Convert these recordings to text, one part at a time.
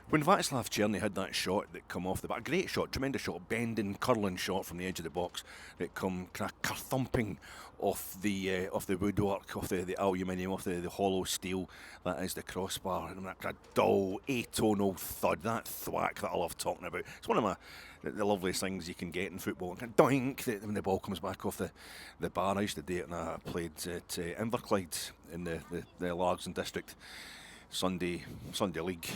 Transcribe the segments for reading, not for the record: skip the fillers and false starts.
When Václav Černý had that shot that come off the back, great shot, tremendous shot, bending, curling shot from the edge of the box that come kind of kerthumping off the woodwork, off the aluminium, off the hollow steel that is the crossbar, and that kind of dull, atonal thud, that thwack that I love talking about. It's one of the loveliest things you can get in football. Kind of doink when the ball comes back off the bar. I used to do it, and I played at Inverclyde in the Largs and District Sunday League.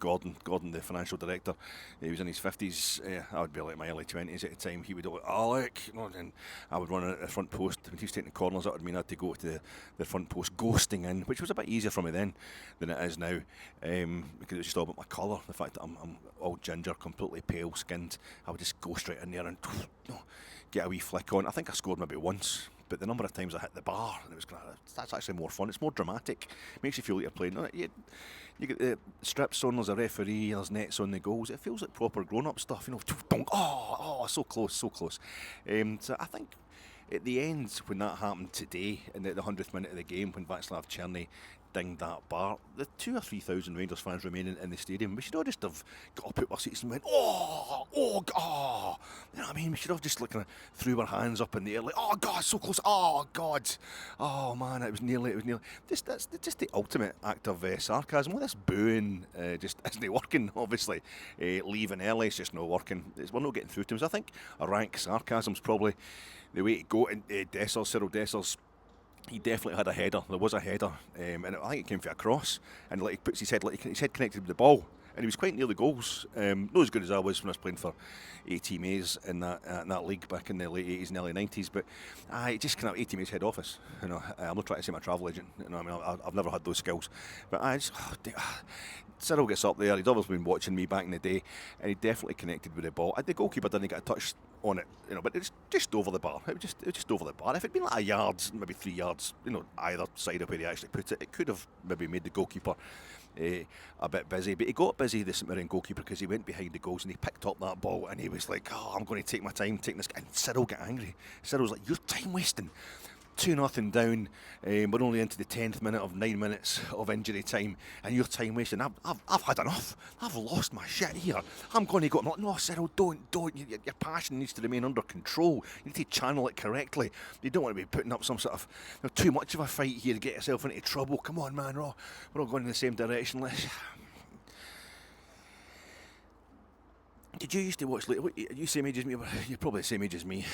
Gordon, the financial director, he was in his 50s. I would be like my early 20s at the time. He would go, Alec, and I would run at the front post. When he was taking the corners, that would mean I had to go to the front post, ghosting in, which was a bit easier for me then than it is now, because it was just all about my colour. The fact that I'm all ginger, completely pale skinned, I would just go straight in there and get a wee flick on. I think I scored maybe once, but the number of times I hit the bar, and it was that's actually more fun. It's more dramatic. Makes you feel like you're playing. You get the strips on, there's a referee, there's nets on the goals. It feels like proper grown-up stuff, so close, so close. So I think at the end, when that happened today, in the 100th minute of the game, when Václav Černý dinged that bar, the 2,000 or 3,000 Rangers fans remaining in the stadium, we should all just have got up at our seats and went, oh, you know what I mean? We should have just kind of threw our hands up in the air, like, oh God, so close, oh God, oh man, it was nearly. That's just the ultimate act of sarcasm. Well, this booing just isn't working, obviously. Leaving early, it's just not working. We're not getting through to him. So I think a rank sarcasm's probably the way to go. And Cyril Dessers, he definitely had a header. There was a header, and I think it came for a cross. And like he puts his head connected with the ball, and he was quite near the goals. Not as good as I was when I was playing for A-Team A's in that league back in the late 80s and early 90s. But it just kind of A-Team A's head office. I'm not trying to say I'm a travel agent. I've never had those skills. But Cyril gets up there. He'd obviously been watching me back in the day, and he definitely connected with the ball. The goalkeeper didn't get a touch on it, but it's just over the bar. It was just over the bar. If it'd been like a yard, maybe 3 yards, either side of where he actually put it, it could have maybe made the goalkeeper a bit busy. But he got busy, the St Mirren goalkeeper, because he went behind the goals and he picked up that ball and he was like, I'm going to take my time taking this. And Cyril got angry. Cyril was like, you're time wasting. 2-0 down, we're only into the 10th minute of 9 minutes of injury time, and you're time wasting. I've had enough. I've lost my shit here. I'm going to go. I'm like, no, Cyril, don't. Your passion needs to remain under control. You need to channel it correctly. You don't want to be putting up some sort of too much of a fight here to get yourself into trouble. Come on, man, we're all going in the same direction. Did you used to watch? You same age as me? You're probably the same age as me,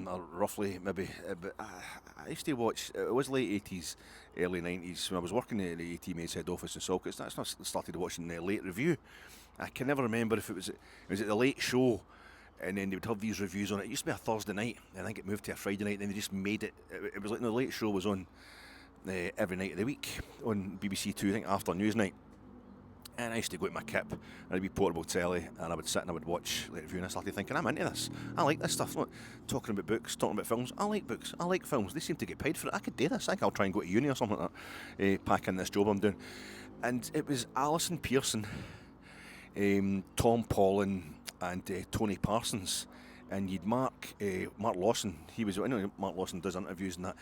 or roughly maybe. But I used to watch. It was late 80s, early 90s when I was working at the A-Team A's head office in Salkett. That's when I started watching the Late Review. I can never remember if it was at the Late Show, and then they would have these reviews on it. It used to be a Thursday night, and I think it moved to a Friday night. And then they just made it. It was like the Late Show was on every night of the week on BBC Two. I think after Newsnight. And I used to go to my kip, and I'd be portable telly, and I would sit and I would watch Late Review, and I started thinking, I'm into this. I like this stuff. Look, talking about books, talking about films. I like books. I like films. They seem to get paid for it. I could do this. I think I'll try and go to uni or something like that, pack in this job I'm doing. And it was Alison Pearson, Tom Paulin, and Tony Parsons. And you'd Mark Lawson. He was. Mark Lawson does interviews and that.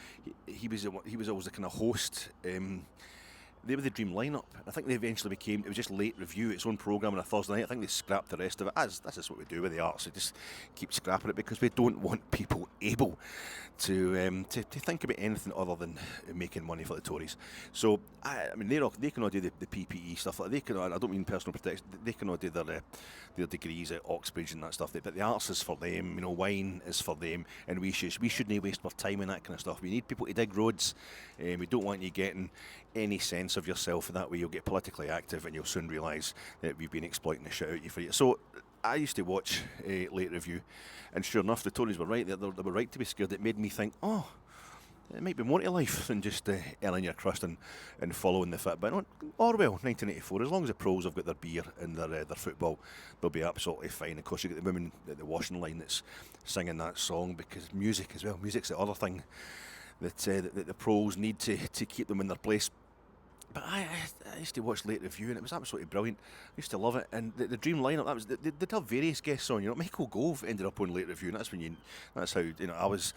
He was always the kind of host. They were the dream lineup. I think they eventually became. It was just Late Review, its own programme on a Thursday night. I think they scrapped the rest of it. As this is what we do with the arts. We just keep scrapping it because we don't want people able to think about anything other than making money for the Tories. So I mean, they can all do the PPE stuff. They can. I don't mean personal protection. They can all do their degrees at Oxbridge and that stuff. But the arts is for them. Wine is for them, and we shouldn't waste our time in that kind of stuff. We need people to dig roads. We don't want you getting any sense of yourself, and that way you'll get politically active and you'll soon realise that we've been exploiting the shit out of you for you. So I used to watch Late Review, and sure enough, the Tories were right. They were right to be scared. It made me think, it might be more to life than just earning your crust and following the fit. But Orwell, 1984, as long as the pros have got their beer and their football, they'll be absolutely fine. Of course, you get the women at the washing line that's singing that song, because music as well. Music's the other thing that the pros need to keep them in their place. But I used to watch Late Review, and it was absolutely brilliant. I used to love it. And the dream lineup, they'd have various guests on. Michael Gove ended up on Late Review, and that's how I was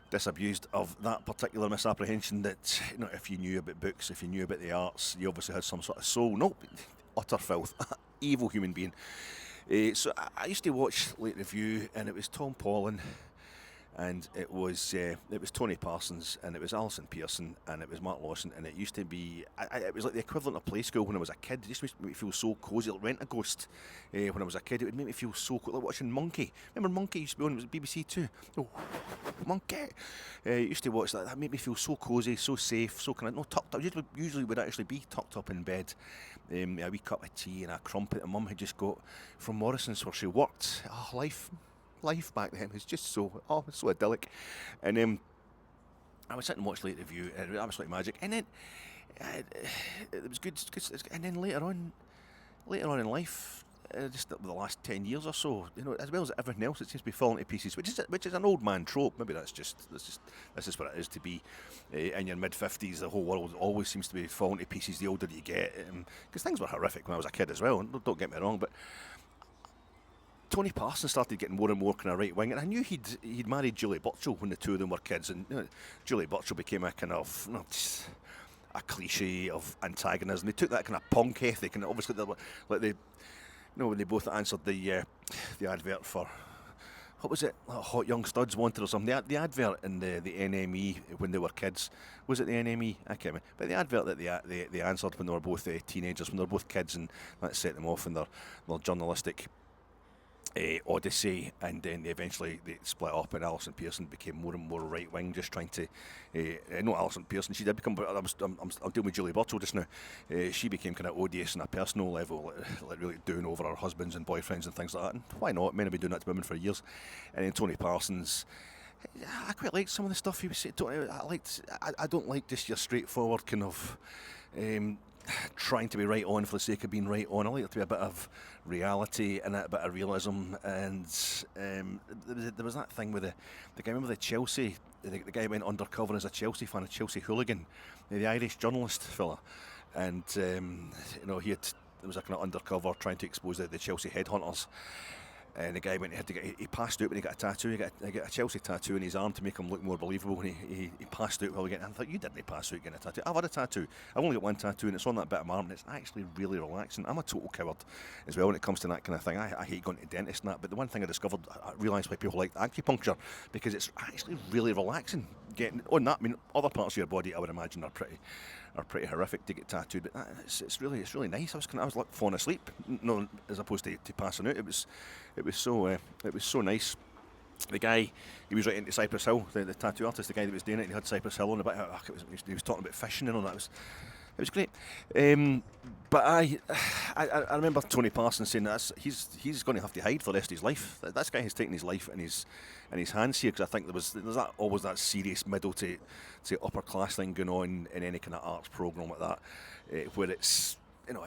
disabused of that particular misapprehension that if you knew about books, if you knew about the arts, you obviously had some sort of soul. Nope. utter filth, evil human being. So I used to watch Late Review, and it was Tom Paulin, and it was Tony Parsons, and it was Alison Pearson, and it was Mark Lawson, and it used to be it was like the equivalent of Play School when I was a kid. It used to make me feel so cosy, like Rent-A-Ghost. When I was a kid, it would make me feel so cool, like watching Monkey. Remember Monkey used to be on? It was BBC Two. Oh, Monkey! Used to watch that. That made me feel so cosy, so safe, so kind of no tucked up. Usually would actually be tucked up in bed. A wee cup of tea and a crumpet that Mum had just got from Morrison's where she worked. Oh, life back then was just so idyllic. And I would sit and watch Late Review, and it was absolutely magic. And then it was good. And then later on in life, just the last 10 years or so, as well as everything else, it seems to be falling to pieces, which is an old man trope. Maybe this is what it is to be in your mid-50s. The whole world always seems to be falling to pieces the older you get, because things were horrific when I was a kid as well. And don't get me wrong, but Tony Parsons started getting more and more kind of right wing, and I knew he'd married Julie Burchill when the two of them were kids, and Julie Burchill became a kind of a cliche of antagonism. They took that kind of punk ethic, and obviously they were like when they both answered the advert for, what was it, like Hot Young Studs Wanted or something. The advert in the NME when they were kids, was it the NME? I can't remember. But the advert that they answered when they were both teenagers, when they were both kids, and that set them off in their journalistic odyssey, and then they eventually split up, and Alison Pearson became more and more right wing, just trying to. Not Alison Pearson, she did become. I'm dealing with Julie Burchill just now. She became kind of odious on a personal level, like really doing over her husbands and boyfriends and things like that. And why not? Men have been doing that to women for years. And then Tony Parsons. I quite liked some of the stuff he was saying. I don't like just your straightforward kind of. Trying to be right on for the sake of being right on. I like there to be a bit of reality and a bit of realism. And there was that thing with the guy. Remember the Chelsea? The guy went undercover as a Chelsea fan, a Chelsea hooligan, the Irish journalist fella. And there was a kind of undercover trying to expose the Chelsea headhunters. And the guy he passed out when he got a tattoo. He got a Chelsea tattoo in his arm to make him look more believable. And he passed out while getting. I thought, you didn't pass out getting a tattoo. I've had a tattoo. I've only got one tattoo, and it's on that bit of my arm, and it's actually really relaxing. I'm a total coward as well when it comes to that kind of thing. I hate going to the dentist and that. But the one thing I discovered, I realised why people like acupuncture, because it's actually really relaxing. Getting on that, I mean, other parts of your body, I would imagine, are pretty horrific to get tattooed, but it's really nice. I was like falling asleep, no, as opposed to passing out. It was so nice. The guy, he was right into Cypress Hill, the tattoo artist, the guy that was doing it, and he had Cypress Hill on about how he was talking about fishing and all that. It was great. But I remember Tony Parsons saying that he's going to have to hide for the rest of his life. This guy has taken his life in his hands here, because I think there's always that serious middle to upper class thing going on in any kind of arts programme like that, where it's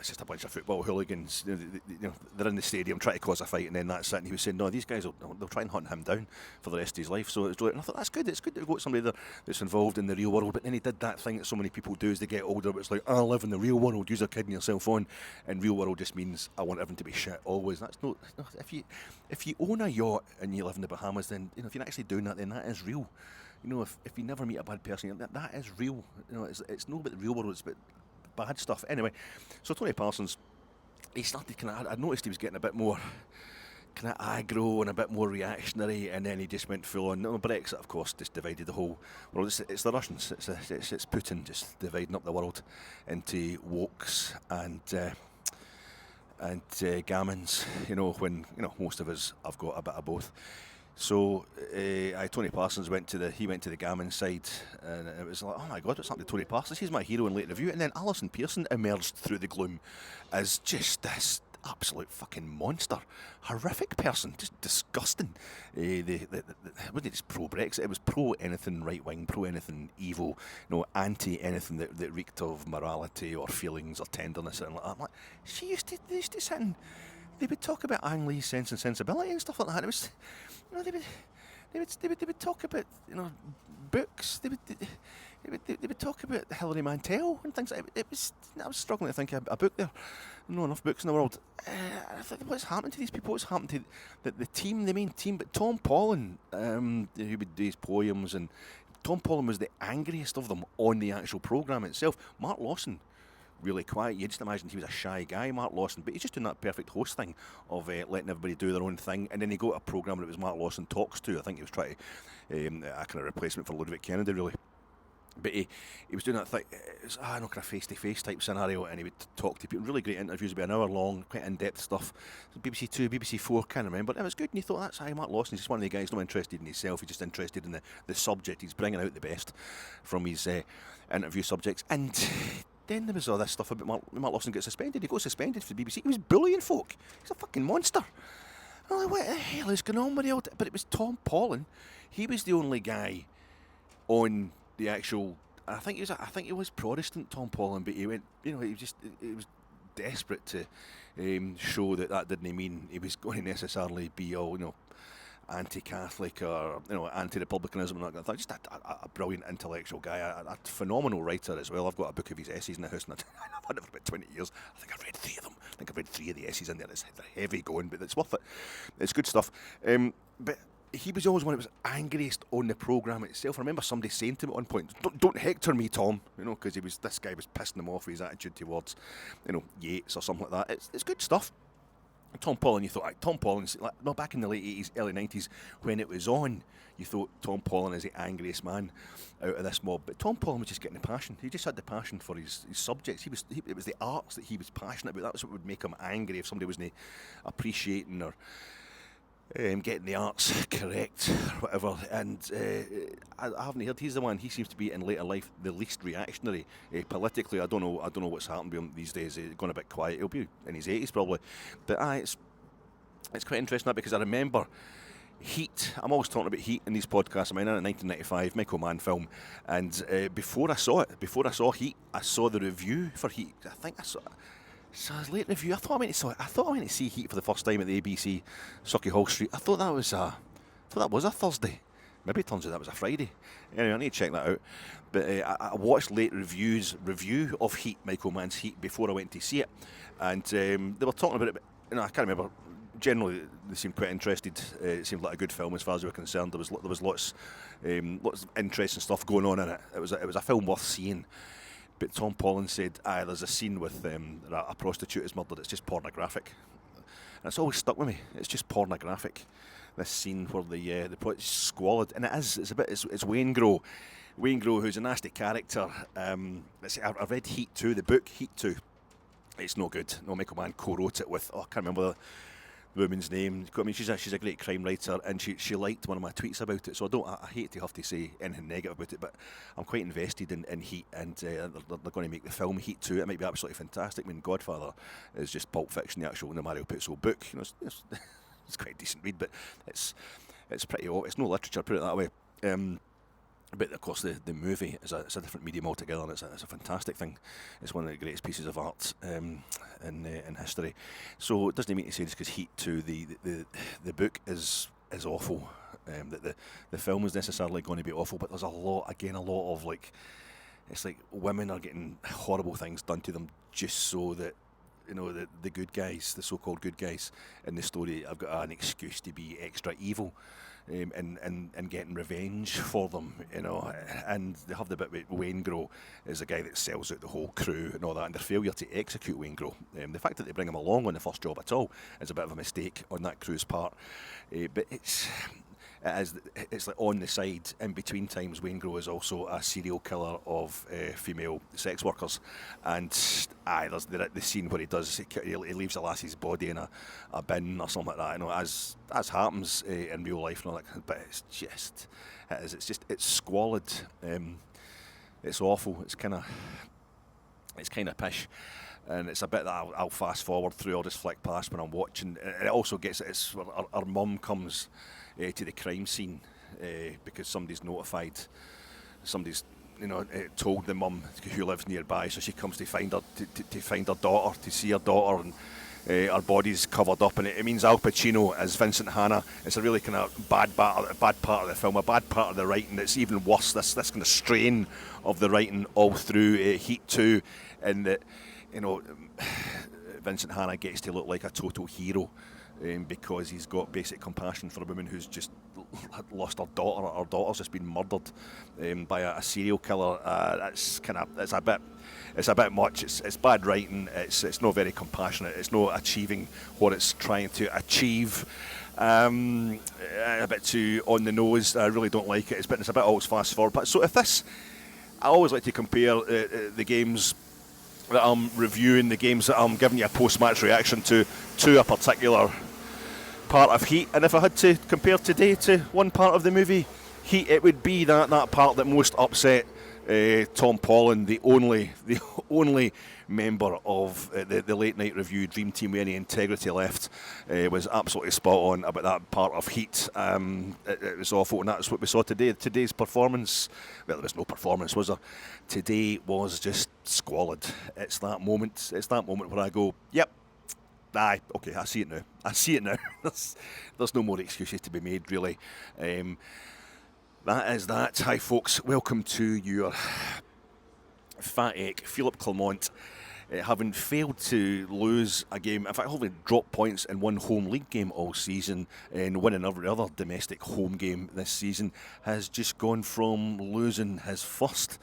just a bunch of football hooligans. They're in the stadium trying to cause a fight, and then that's it. And he was saying, no, these guys they'll try and hunt him down for the rest of his life. So it's really, and I thought, that's good. It's good to got somebody there that's involved in the real world. But then he did that thing that so many people do as they get older. But it's like, I live in the real world. You're kidding yourself on. And real world just means I want everything to be shit always. That's not. If you own a yacht and you live in the Bahamas, then if you're actually doing that, then that is real. If you never meet a bad person, that is real. It's not about the real world. It's about bad stuff. Anyway, so Tony Parsons, he started I noticed he was getting a bit more kind of aggro and a bit more reactionary, and then he just went full on. Brexit, of course, just divided the whole world. It's the Russians. It's Putin just dividing up the world into wokes and gammons. When most of us have got a bit of both. So Tony Parsons went to the gammon side, and it was like, oh my God, what's happened to Tony Parsons? He's my hero in Late Review. And then Alison Pearson emerged through the gloom as just this absolute fucking monster, horrific person, just disgusting. It wasn't just pro-Brexit, it was pro-anything right-wing, pro-anything evil, anti anything that reeked of morality or feelings or tenderness. And I'm like, they used to sit and they would talk about Ang Lee's Sense and Sensibility and stuff like that. It was, they would talk about books. They would talk about Hilary Mantel and things. I was struggling to think of a book there. Not enough books in the world. I thought, what's happened to these people? What's happened to the main team? But Tom Paulin, who would do his poems, and Tom Paulin was the angriest of them on the actual programme itself. Mark Lawson really quiet. You just imagined he was a shy guy, Mark Lawson, but he's just doing that perfect host thing of letting everybody do their own thing. And then he got a programme that was Mark Lawson Talks To. I think he was trying to, a kind of replacement for Ludwig Kennedy, really. But he was doing that thing, it was kind of face-to-face type scenario, and he would talk to people. Really great interviews, about an hour long, quite in-depth stuff. BBC Two, BBC Four, can't remember. It was good, and you thought, that's Mark Lawson. He's just one of the guys not interested in himself, he's just interested in the subject. He's bringing out the best from his interview subjects. And then there was all this stuff about Mark Lawson gets suspended. He got suspended for the BBC. He was bullying folk. He's a fucking monster. I'm like, what the hell is going on with the But it was Tom Paulin. He was the only guy on the actual, I think he was Protestant, Tom Paulin, but he went, he was desperate to show that didn't mean he was going to necessarily be all, anti-Catholic or anti-republicanism and that kind of thing. Just a brilliant intellectual guy, a phenomenal writer as well. I've got a book of his essays in the house, and I've had it for about 20 years. I think I've read 3 of them. I think I've read 3 of the essays in there. They're heavy going, but it's worth it. It's good stuff. But he was always one that was angriest on the programme itself. I remember somebody saying to him at one point, don't hector me, Tom, because this guy was pissing him off with his attitude towards, Yeats or something like that. It's good stuff. Tom Paulin, you thought, Tom Paulin's, back in the late 80s, early 90s, when it was on, you thought Tom Paulin is the angriest man out of this mob. But Tom Paulin was just getting the passion. He just had the passion for his subjects. It was the arts that he was passionate about. That was what would make him angry if somebody wasn't appreciating or getting the arts correct or whatever. And I haven't heard, he's the one, he seems to be in later life the least reactionary politically. I don't know what's happened with him these days. He's gone a bit quiet. He'll be in his 80s probably, but it's quite interesting, that, because I remember Heat. I'm always talking about Heat in these podcasts. I mean, in 1995 Michael Mann film, and before I saw Heat, I saw the review for Heat. I think I saw a late review. I thought I went to see Heat for the first time at the ABC, Sucky Hall Street. I thought that was a Thursday. Maybe it turns out that was a Friday. Anyway, I need to check that out. But I watched late review of Heat, Michael Mann's Heat, before I went to see it, and they were talking about it. But, I can't remember. Generally, they seemed quite interested. It seemed like a good film as far as we were concerned. There was lots of interesting stuff going on in it. It was a film worth seeing. But Tom Paulin said, there's a scene with a prostitute is murdered. It's just pornographic. And it's always stuck with me. It's just pornographic. This scene where the it's squalid, and it is. It's a bit. It's Waingro. Waingro, who's a nasty character. I've read Heat 2, the book Heat 2. It's no good. No, Michael Mann co-wrote it with, I can't remember the woman's name. I mean, she's a great crime writer, and she liked one of my tweets about it. So I hate to have to say anything negative about it, but I'm quite invested in Heat, and they're going to make the film Heat 2. It might be absolutely fantastic. I mean, Godfather is just Pulp Fiction, the actual Mario Puzo book. It's quite a decent read, but it's pretty old. It's no literature, put it that way. But of course, the movie is a different medium altogether, and it's a fantastic thing. It's one of the greatest pieces of art in history. So it doesn't mean to say just because Heat 2, the book is awful, that the film is necessarily going to be awful. But there's a lot of it's like women are getting horrible things done to them just so that the good guys, the so-called good guys in the story, have got an excuse to be extra evil. And getting revenge for them, and they have the bit with Waingro is the guy that sells out the whole crew and all that, and their failure to execute Waingro. The fact that they bring him along on the first job at all is a bit of a mistake on that crew's part. But it's like on the side, in between times, Waingro is also a serial killer of female sex workers, and there's the scene where he leaves a lassie's body in a bin or something like that, as happens in real life and all that. But it's squalid, it's awful, it's kind of pish. And it's a bit that I'll fast forward through or just flick past when I'm watching. And it also gets, it's where our mum comes to the crime scene because somebody's notified, somebody's told the mum who lives nearby, so she comes to find her daughter, to see her daughter, and her body's covered up, and it means Al Pacino as Vincent Hanna. It's a really kind of bad part of the film, a bad part of the writing. It's even worse, this kind of strain of the writing all through Heat 2, and that Vincent Hanna gets to look like a total hero because he's got basic compassion for a woman who's just had lost her daughter. Her daughter's just been murdered by a serial killer. It's a bit much. It's bad writing. It's not very compassionate. It's not achieving what it's trying to achieve. A bit too on the nose. I really don't like it. It's a bit always fast forward. But so if this, I always like to compare the games that I'm reviewing, the games that I'm giving you a post-match reaction to a particular part of Heat. And if I had to compare today to one part of the movie Heat, it would be that part that most upset Tom Paulin, the only member of the late night review dream team with any integrity left, was absolutely spot on about that part of Heat. It was awful, and that's what we saw today. Today's performance, well, there was no performance, was there? Today was just squalid. It's that moment where I go, yep, aye, okay, I see it now. There's no more excuses to be made, really. That is that. Hi folks, welcome to your fat egg, Philippe Clement, having failed to lose a game, in fact having dropped points in one home league game all season and winning every other domestic home game this season, has just gone from losing his first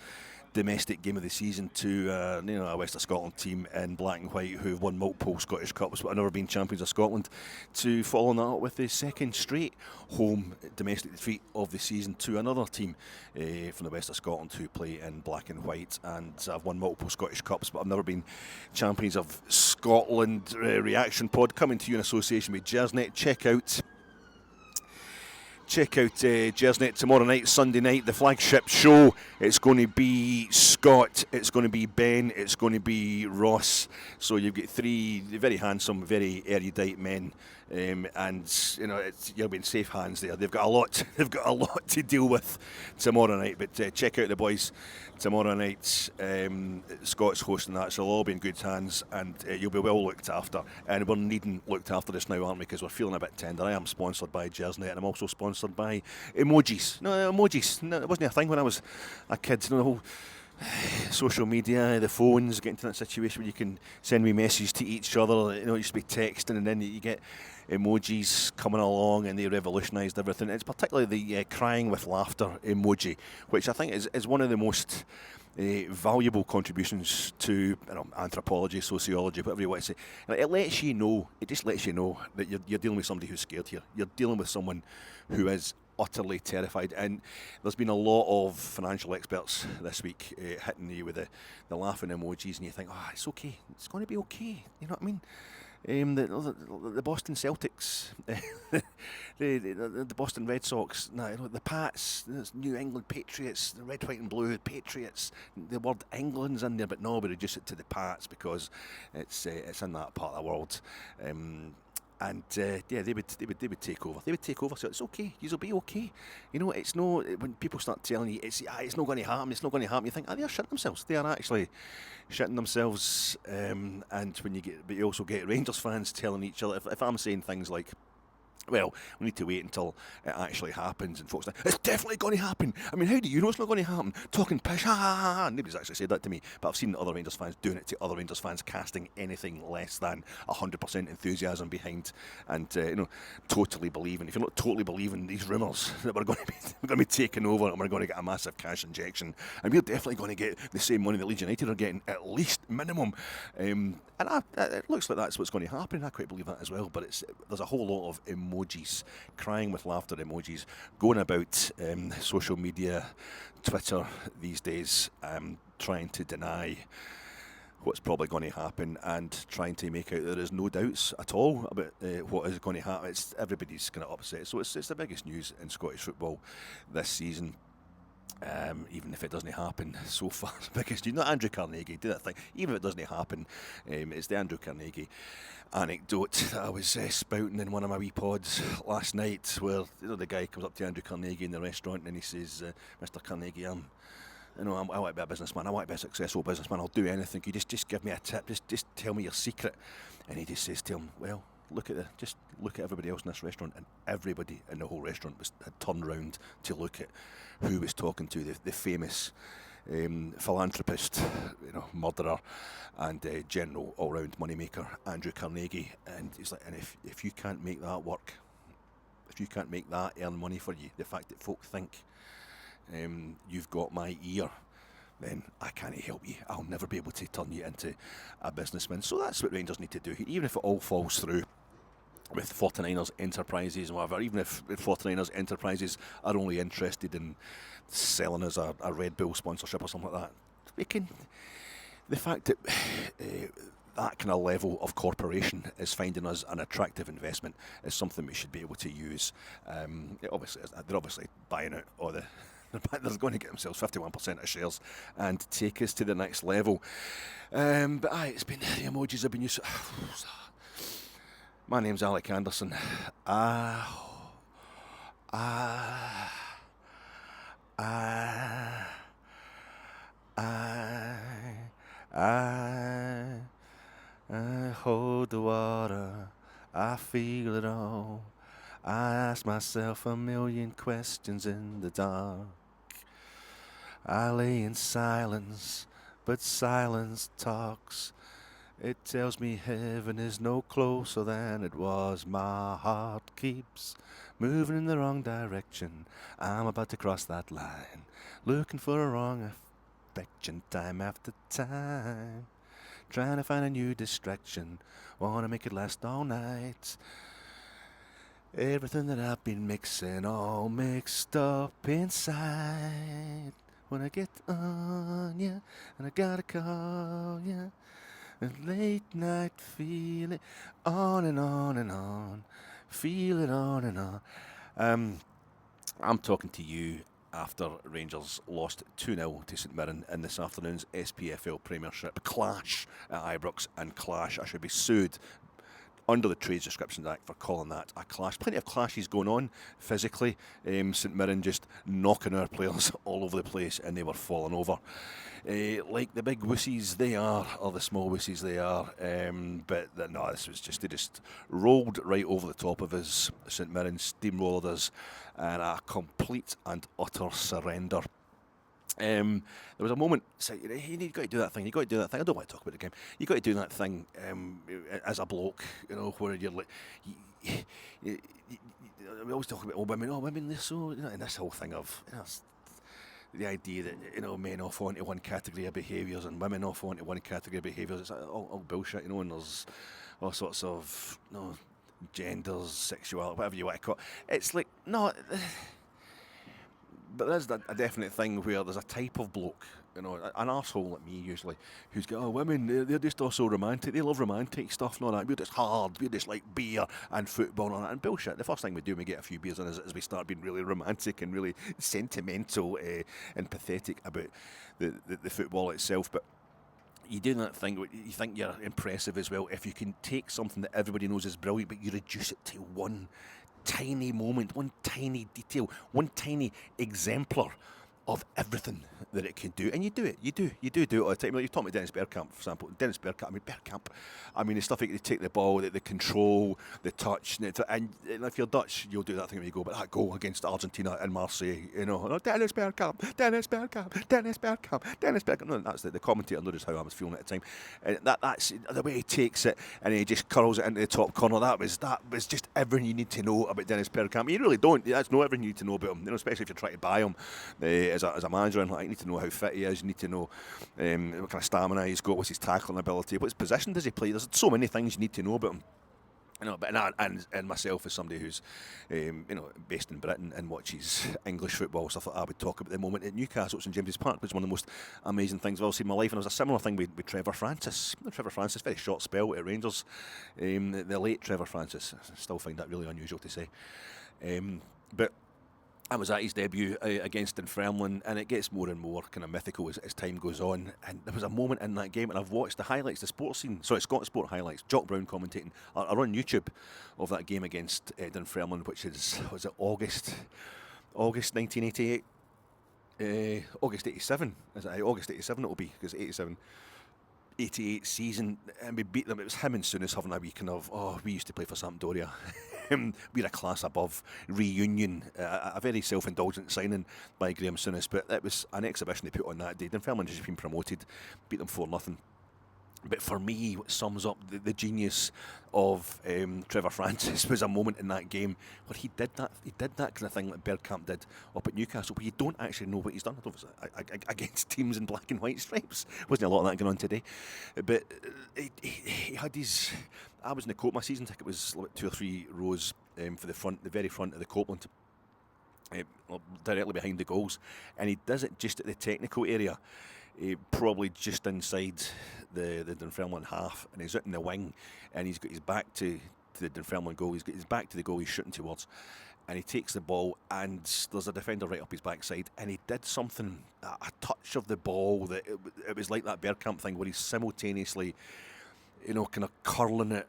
domestic game of the season to a West of Scotland team in black and white who've won multiple Scottish Cups but have never been champions of Scotland, to following that up with the second straight home domestic defeat of the season to another team from the West of Scotland who play in black and white and have won multiple Scottish Cups but have never been champions of Scotland. Reaction pod coming to you in association with Jersnet. Check out Jersnet tomorrow night, Sunday night, the flagship show. It's going to be Scott, it's going to be Ben, it's going to be Ross. So you've got three very handsome, very erudite men, and you'll be in safe hands there. They've got a lot to deal with tomorrow night. But check out the boys tomorrow night. Scott's hosting that, so they'll all be in good hands, and you'll be well looked after. And we're needing looked after this now, aren't we? Because we're feeling a bit tender. I am sponsored by Jersnet, and I'm also sponsored by emojis. No, it wasn't a thing when I was a kid. The whole social media, the phones, getting to that situation where you can send me messages to each other. It used to be texting, and then you get emojis coming along, and they revolutionised everything. It's particularly the crying with laughter emoji, which I think is one of the most valuable contributions to anthropology, sociology, whatever you want to say. And it just lets you know that you're dealing with somebody who's scared here. You're dealing with someone who is utterly terrified. And there's been a lot of financial experts this week hitting you with the laughing emojis, and you think, it's okay, it's going to be okay. You know what I mean? The Boston Celtics, the Boston Red Sox, the Pats, the New England Patriots, the Red, White and Blue Patriots. The word England's in there, but no, we reduce it to the Pats because it's in that part of the world. They would take over. They would take over. So it's okay. You'll be okay. It's no. When people start telling you it's not going to happen. It's not going to happen. You think, they're shitting themselves. They are actually shitting themselves. And but you also get Rangers fans telling each other. If I'm saying things like, well, we need to wait until it actually happens, and folks say, it's definitely going to happen. I mean, how do you know it's not going to happen? Talking pish, ha ha ha ha. Nobody's actually said that to me, but I've seen other Rangers fans doing it to other Rangers fans, casting anything less than 100% enthusiasm behind, and totally believing. If you're not totally believing these rumours that we're going to be taken over and we're going to get a massive cash injection, and we're definitely going to get the same money that Leeds United are getting, at least minimum. And it looks like that's what's going to happen. I quite believe that as well. But there's a whole lot of emojis, crying with laughter emojis, going about social media, Twitter these days, trying to deny what's probably going to happen and trying to make out there is no doubts at all about what is going to happen. Everybody's kind of upset. So it's the biggest news in Scottish football this season. Even if it doesn't happen so far, because not Andrew Carnegie do that thing. Even if it doesn't happen, it's the Andrew Carnegie anecdote that I was spouting in one of my wee pods last night, where the guy comes up to Andrew Carnegie in the restaurant and he says, "Mr. Carnegie, I want to be a businessman. I want to be a successful businessman. I'll do anything. You just give me a tip. Just tell me your secret." And he just says to him, "Well, look at everybody else in this restaurant," and everybody in the whole restaurant had turned round to look at who was talking to the famous philanthropist, murderer, and general all-round moneymaker Andrew Carnegie. And he's like, and if you can't make that work, if you can't make that earn money for you, the fact that folk think you've got my ear, then I can't help you. I'll never be able to turn you into a businessman. So that's what Rangers need to do. Even if it all falls through with 49ers Enterprises and whatever, even if 49ers Enterprises are only interested in selling us a Red Bull sponsorship or something like that, the fact that that kind of level of corporation is finding us an attractive investment is something we should be able to use. They're obviously buying out all the. They're going to get themselves 51% of shares and take us to the next level. But it's been the emojis have been used. My name's Alec Anderson. I hold the water, I feel it all. I ask myself a million questions in the dark. I lay in silence, but silence talks. It tells me heaven is no closer than it was. My heart keeps moving in the wrong direction. I'm about to cross that line, looking for a wrong affection time after time. Trying to find a new distraction, wanna make it last all night. Everything that I've been mixing all mixed up inside. When I get on ya, and I gotta call ya, and late night feel it on and on and on, feel it on and on. I'm talking to you after Rangers lost 2-0 to St Mirren in this afternoon's SPFL Premiership clash at Ibrox, and clash, I should be sued under the Trades Descriptions Act for calling that a clash. Plenty of clashes going on physically. St Mirren just knocking our players all over the place, and they were falling over. Like the big wussies they are, or the small wussies they are. No, this was just, they just rolled right over the top of us. St Mirren steamrolled us, and a complete and utter surrender. There was a moment, you've got to do that thing, I don't want to talk about the game. You've got to do that thing as a bloke, where you're like, we always talk about women, they're so, and this whole thing of, the idea that, men off onto one category of behaviours and women off onto one category of behaviours, it's all bullshit, and there's all sorts of, genders, sexuality, whatever you want to call it. It's like, no. But there's a definite thing where there's a type of bloke, an arsehole like me usually, who's got, women, they're just all so romantic, they love romantic stuff and all that, we're just hard, we're just like beer and football and all that, and bullshit. The first thing we do when we get a few beers in is we start being really romantic and really sentimental and pathetic about the football itself. But you do that thing, you think you're impressive as well if you can take something that everybody knows is brilliant, but you reduce it to one tiny moment, one tiny detail, one tiny exemplar of everything that it can do. And you do it all the time. Like, you're talking about Dennis Bergkamp, for example. Bergkamp, the stuff like they take the ball, the control, the touch, and if you're Dutch, you'll do that thing when you go, but that goal against Argentina in Marseille, Dennis Bergkamp. No, that's the commentator noticed how I was feeling at the time. And that's the way he takes it, and he just curls it into the top corner. That was just everything you need to know about Dennis Bergkamp. You really don't. That's not everything you need to know about him, especially if you're trying to buy him. As a manager, and you need to know how fit he is, you need to know what kind of stamina he's got, what's his tackling ability, what position does he play. There's so many things you need to know about him. And myself as somebody who's based in Britain and watches English football, stuff like that, I would talk about the moment at Newcastle, St James's Park, which is one of the most amazing things I've ever seen in my life. And there was a similar thing with Trevor Francis. Trevor Francis, very short spell at Rangers. The late Trevor Francis, I still find that really unusual to say. But I was at his debut against Dunfermline, and it gets more and more kind of mythical as time goes on. And there was a moment in that game, and I've watched the highlights, the sports scene, Scottish Sport highlights, Jock Brown commentating, are on YouTube of that game against Dunfermline, which is, was it August 1988? August 87, is it? August 87 it'll be, because 88 season, and we beat them. It was him and Souness having a wee kind of, we used to play for Sampdoria. We're a class above reunion, a very self-indulgent signing by Graham Souness, but it was an exhibition they put on that day. Dunfermline had just been promoted, beat them 4-0. But for me, what sums up the genius of Trevor Francis was a moment in that game where he did that. He did that kind of thing like Bergkamp did up at Newcastle, where you don't actually know what he's done. Against teams in black and white stripes, wasn't a lot of that going on today. But he had his. I was in the Cope. My season ticket was like 2 or 3 rows for the very front of the Copeland. Directly behind the goals, and he does it just at the technical area, probably just inside the Dunfermline half, and he's out in the wing, and he's got his back to the Dunfermline goal. He's got his back to the goal he's shooting towards, and he takes the ball, and there's a defender right up his backside, and he did something, a touch of the ball that it was like that Bergkamp thing where he's simultaneously, kind of curling it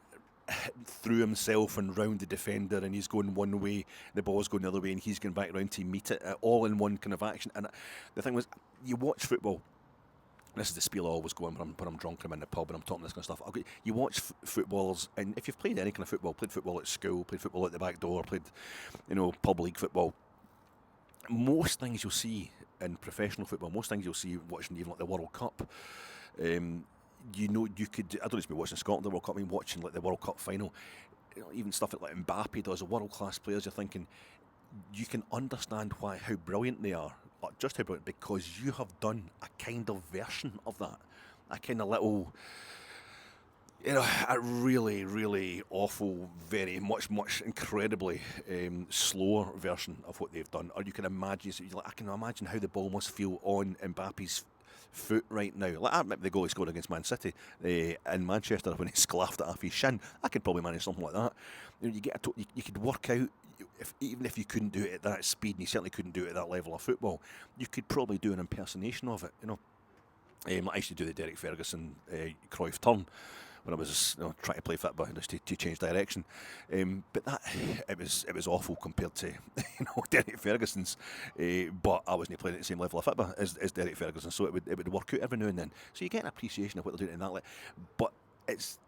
through himself and round the defender, and he's going one way, the ball's going the other way, and he's going back round to meet it, all in one kind of action. And the thing was, you watch football. This is the spiel I always go on when I'm drunk and I'm in the pub and I'm talking this kind of stuff. You watch footballers, and if you've played any kind of football, played football at school, played football at the back door, played, pub league football, most things you'll see in professional football, most things you'll see watching even like the World Cup, you could, I don't just be watching Scotland the World Cup, I mean watching like the World Cup final, even stuff like Mbappe does, world class players, you're thinking, you can understand how brilliant they are, or just how brilliant, because you have done a kind of version of that, a kind of little, a really, really awful, very much incredibly slower version of what they've done. Or you can imagine, I can imagine how the ball must feel on Mbappe's foot right now. Like I remember the goal he scored against Man City in Manchester when he sclaffed it off his shin. I could probably manage something like that. You could work out, even if you couldn't do it at that speed, and you certainly couldn't do it at that level of football, you could probably do an impersonation of it. I used to do the Derek Ferguson Cruyff turn when I was trying to play football just to change direction, but that it was awful compared to Derek Ferguson's, but I wasn't playing at the same level of football as Derek Ferguson, so it would work out every now and then. So you get an appreciation of what they're doing in that, but it's.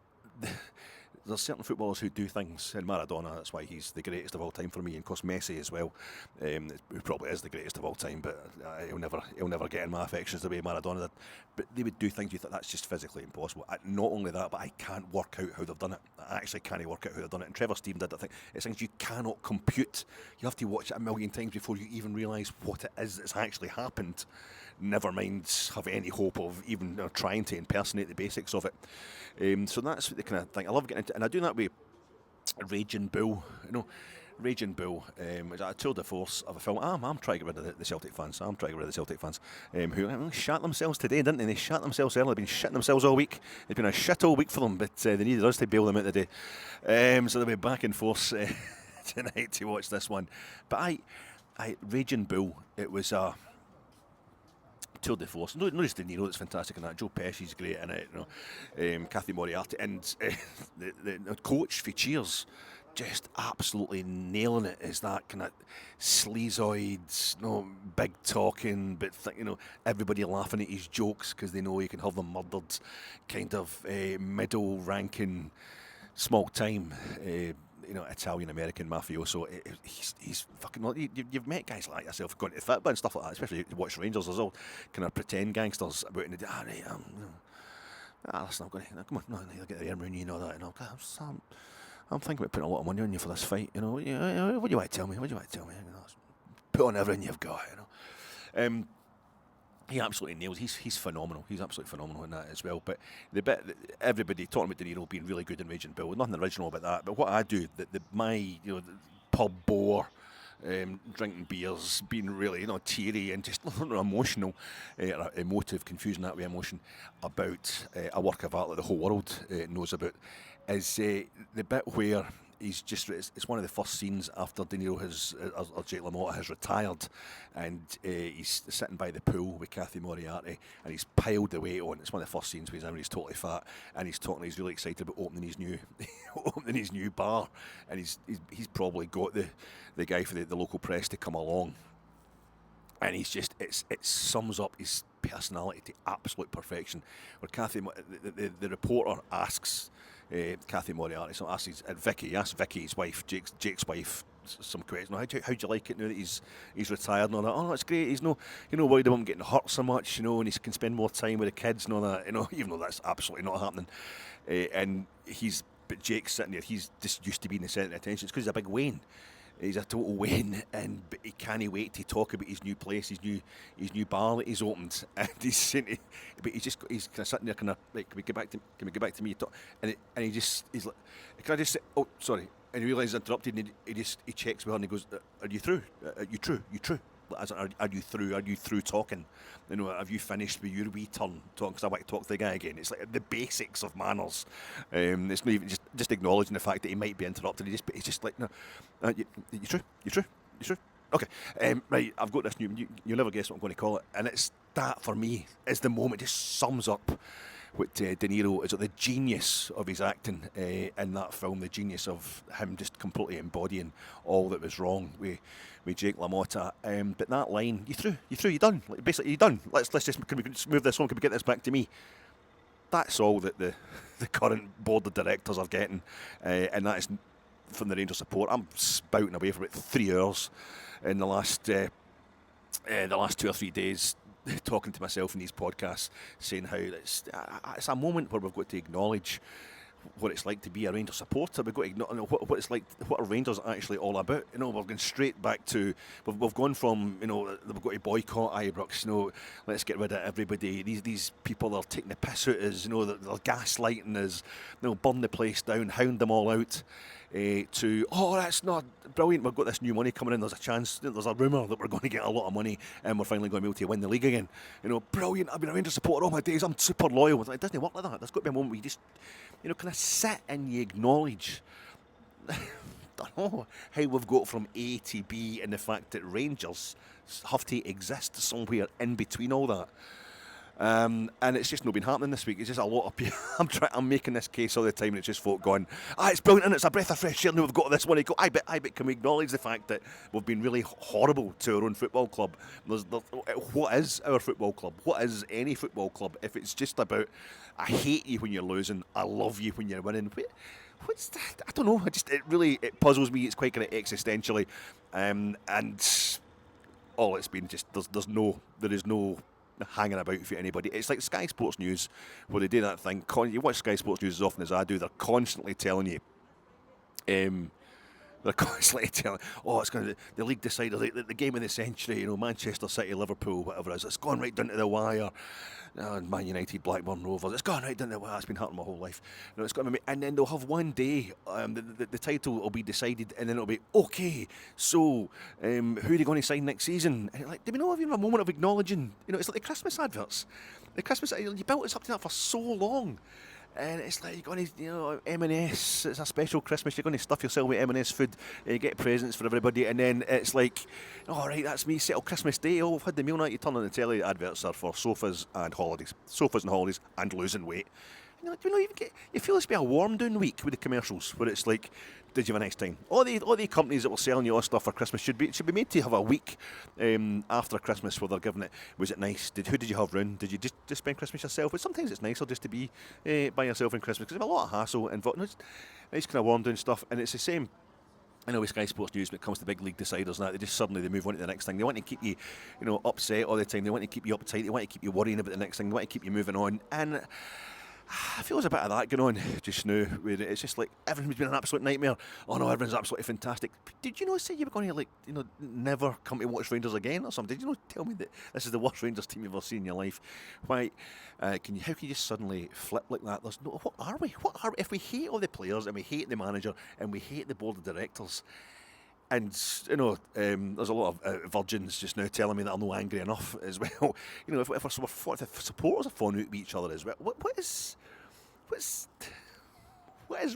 There's certain footballers who do things, and Maradona, that's why he's the greatest of all time for me, and of course Messi as well, who probably is the greatest of all time, but he'll never get in my affections the way Maradona did. But they would do things you thought that's just physically impossible. Not only that, but I can't work out how they've done it. I actually can't work out how they've done it. And Trevor Steven did that thing. It's things you cannot compute. You have to watch it a million times before you even realise what it is that's actually happened. Never mind have any hope of even trying to impersonate the basics of it. So that's the kind of thing I love getting into, and I do that with Raging Bull. Raging Bull is a tour de force of a film. I'm trying to get rid of the Celtic fans. I'm trying to get rid of the Celtic fans who shat themselves today, didn't they? They shat themselves early. They've been shitting themselves all week. It's been a shit all week for them, but they needed us to bail them out today. So they'll be back in force tonight to watch this one. But Raging Bull, it was a tour de force. No, just the Niro that's fantastic in that. Joe Pesci's great in it. Kathy Moriarty and the coach for Cheers, just absolutely nailing it. Is that kind of sleazoid, big talking, but everybody laughing at his jokes because they know he can have them murdered, kind of middle ranking, small time. Italian American mafioso. He's fucking. You've met guys like yourself going to the football and stuff like that, especially you watch Rangers. There's all kind of pretend gangsters about in the day. Listen, I'm going to come on. No, you get the Rooney and all that. I'm thinking about putting a lot of money on you for this fight. What do you want to tell me? Put on everything you've got. He absolutely nails. He's phenomenal. He's absolutely phenomenal in that as well. But the bit everybody talking about De Niro being really good in Raging Bull, nothing original about that. But what I do, my pub bore, drinking beers, being really teary and just emotional, emotive, confusing that way emotion about a work of art that the whole world knows about, is the bit where he's just, it's one of the first scenes after De Niro or Jake LaMotta has retired, and he's sitting by the pool with Kathy Moriarty, and he's piled the weight on. It's one of the first scenes where he's totally fat, and he's really excited about opening his new bar, and he's probably got the guy for the local press to come along, and he's just, it sums up his personality to absolute perfection. Where Kathy, the reporter asks Kathy Moriarty, so asks Vicky, his wife, Jake's wife, some questions. How do you like it now that he's retired and all that? Oh, it's great. He's not worried about him getting hurt so much, and he can spend more time with the kids and all that. Even though that's absolutely not happening. But Jake's sitting there. He's just used to being the centre of attention. It's because he's a big Wayne. He's a total Wayne, but he can't wait to talk about his new place, his new bar that he's opened. And he's saying, but he's kind of sitting there, kind of like, can we get back to me? And he's like, can I just say, oh, sorry. And he realises he's interrupted, and he checks with her and he goes, are you through? Are you through? Are you through? Are you through talking? Have you finished with your wee turn talking? Because I want to talk to the guy again. It's like the basics of manners. It's not even just acknowledging the fact that he might be interrupted. He's just like, no, you true? Okay, right. I've got this new. You'll never guess what I'm going to call it, and it's that for me is the moment. Just sums up what De Niro is, the genius of his acting in that film, the genius of him just completely embodying all that was wrong with Jake LaMotta. But that line, you're done. Like, basically, you're done. Let's just can we just move this on? Can we get this back to me? That's all that the current board of directors are getting, and that is from the Rangers support. I'm spouting away for about 3 hours in the last 2 or 3 days, talking to myself in these podcasts, saying how it's a moment where we've got to acknowledge what it's like to be a Rangers supporter. We've got to acknowledge what it's like, what are Rangers actually all about. We're going straight back to, we've gone from, we've got to boycott Ibrox, let's get rid of everybody. These people are taking the piss out of us, they're gaslighting us, burn the place down, hound them all out. To, that's not brilliant, we've got this new money coming in, there's a chance, there's a rumour that we're going to get a lot of money and we're finally going to be able to win the league again. Brilliant, I've been a Rangers supporter all my days, I'm super loyal. It doesn't work like that. There's got to be a moment where you just, kind of sit and you acknowledge how we've got from A to B, and the fact that Rangers have to exist somewhere in between all that. And it's just not been happening this week. It's just a lot of people. I'm making this case all the time, and it's just folk going, it's brilliant and it's a breath of fresh air. Now we've got this one. I bet. Can we acknowledge the fact that we've been really horrible to our own football club? What is our football club? What is any football club if it's just about, I hate you when you're losing, I love you when you're winning? What's that? I don't know. It puzzles me. It's quite kind of existentially, and all it's been just there is no hanging about for anybody. It's like Sky Sports News, where they do that thing. You watch Sky Sports News as often as I do. They're constantly telling you, it's going to the league decider, the game of the century. Manchester City, Liverpool, whatever it is. It's gone right down to the wire. Man United, Blackburn Rovers. It's gone right down to the wire. It's been happening my whole life. It's going to be, and then they'll have one day. The title will be decided, and then it'll be okay. So, who are they going to sign next season? And do we not have even a moment of acknowledging? It's like the Christmas adverts. The Christmas, you built us up to that for so long. And it's like you're going to, M&S, it's a special Christmas, you're going to stuff yourself with M&S food, get presents for everybody, and then it's like, right, that's me, settle Christmas Day, I've had the meal night, you turn on the telly, adverts are for sofas and holidays and losing weight. You feel it's be a warm down week with the commercials, where it's like, did you have a nice time? All the companies that were selling you all stuff for Christmas should be made to have a week after Christmas where they're giving it. Was it nice? Who did you have round? Did you just spend Christmas yourself? But sometimes it's nicer just to be by yourself in Christmas, because there's a lot of hassle involved. Nice kind of warm down stuff, and it's the same. I know with Sky Sports News, when it comes to big league deciders, and that they move on to the next thing. They want to keep you, upset all the time. They want to keep you uptight. They want to keep you worrying about the next thing. They want to keep you moving on, and I feel there's a bit of that going on just now, where it's just like everything's been an absolute nightmare. Oh no, everyone's absolutely fantastic. Did you say you were going to never come to watch Rangers again or something? Did you tell me that this is the worst Rangers team you've ever seen in your life? Why? How can you just suddenly flip like that? What are we? If we hate all the players and we hate the manager and we hate the board of directors? And, there's a lot of virgins just now telling me that I'm not angry enough as well. If the supporters are falling out with each other as well, what is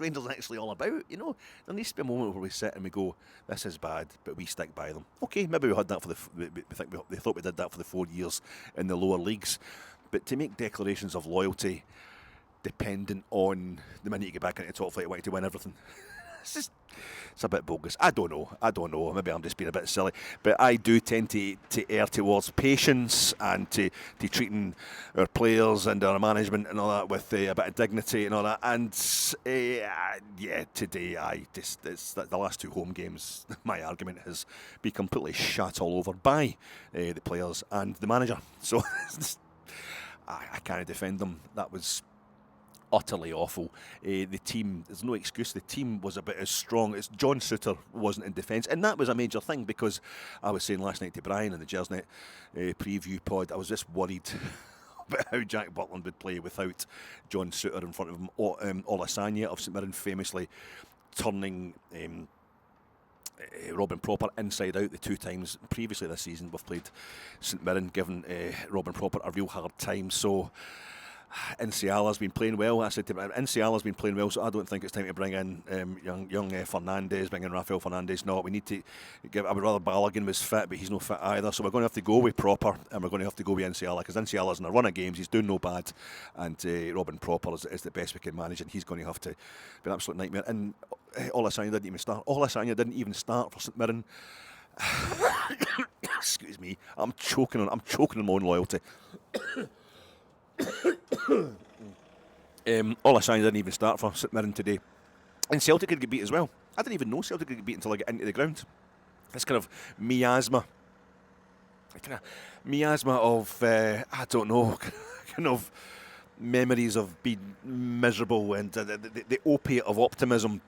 Rangers actually all about? There needs to be a moment where we sit and we go, this is bad, but we stick by them. Okay, maybe we had that they thought we did that for the 4 years in the lower leagues. But to make declarations of loyalty dependent on the minute you get back into the top flight, wanting to win everything, It's a bit bogus. I don't know. Maybe I'm just being a bit silly. But I do tend to err towards patience and to treating our players and our management and all that with a bit of dignity and all that. And today it's the last two home games. My argument has been completely shut all over by the players and the manager. So I can't defend them. That was utterly awful. The team, there's no excuse. The team was about as strong as John Souttar wasn't in defence, and that was a major thing because I was saying last night to Brian in the Jersnet preview pod, I was just worried about how Jack Butland would play without John Souttar in front of him. Olasanya of St Mirren famously turning Robin Proper inside out the two times previously this season we've played St Mirren, giving Robin Proper a real hard time. So Nsiala's been playing well. I said to him, Nsiala's been playing well, so I don't think it's time to bring in young Fernandes, bring in Rafael Fernandes. No, we need to give. I would rather Balogun was fit, but he's not fit either. So we're going to have to go with Proper, and we're going to have to go with Nsiala, because Nsiala's in a run of games. He's doing no bad, and Robin Proper is the best we can manage, and he's going to have to be an absolute nightmare. And Olasanya didn't even start. Olasanya didn't even start for St Mirren. Excuse me, I'm choking on my own loyalty. Olasanya didn't even start for St Mirren today, and Celtic could get beat as well. I didn't even know Celtic could get beat until I get into the ground. This kind of miasma of I don't know, kind of memories of being miserable and the opiate of optimism